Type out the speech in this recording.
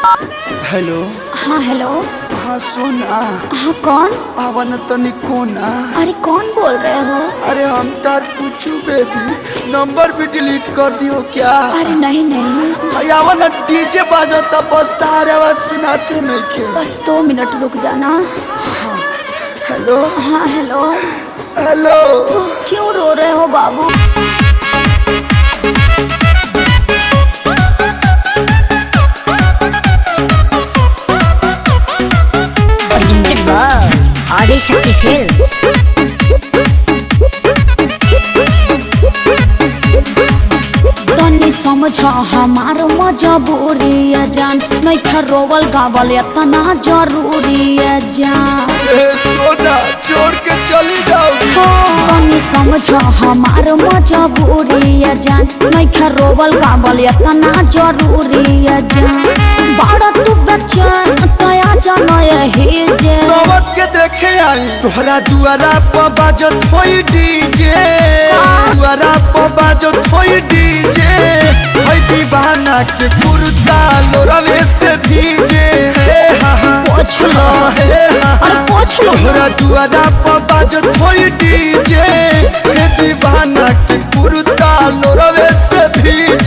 Hello. हाँ hello. हाँ सोना। हाँ कौन? आवन तनी कोना। अरे कौन बोल रहे हो? अरे हम तार पूछू बेबी, नंबर भी डिलीट कर दियो क्या? अरे नहीं नहीं। आवन डीजे बाजता बस तार आवाज सुनाते नहीं के। बस 2 मिनट रुक जाना। हाँ हेलो। हाँ हेलो। हेलो। क्यों रो रहे हो बाबू? आदिशक्ति फिल्म्स। तनी समझ हमार मजबूरी है जान, नहीं रोवल गावल इतना जरूरी है जान। सोना छोड़ के चली जाओ। तनी समझ हमार मजबूरी है जान, नहीं रोवल गावल इतना जरूरी है जान। बड़ा तू बच्चन तया जानो यही जे सोवत के देखे आई तोहरा दुआरा पर बाजत होई डीजे। दुआरा पर बाजत होई डीजे। होई दीवाना के कुर्ता लोरवे से भीजे। पोछ लो। अरे पोछ लो। तोहरा दुआरा पर बाजत होई डीजे। दीवाना के कुर्ता लोरवे से भीजे।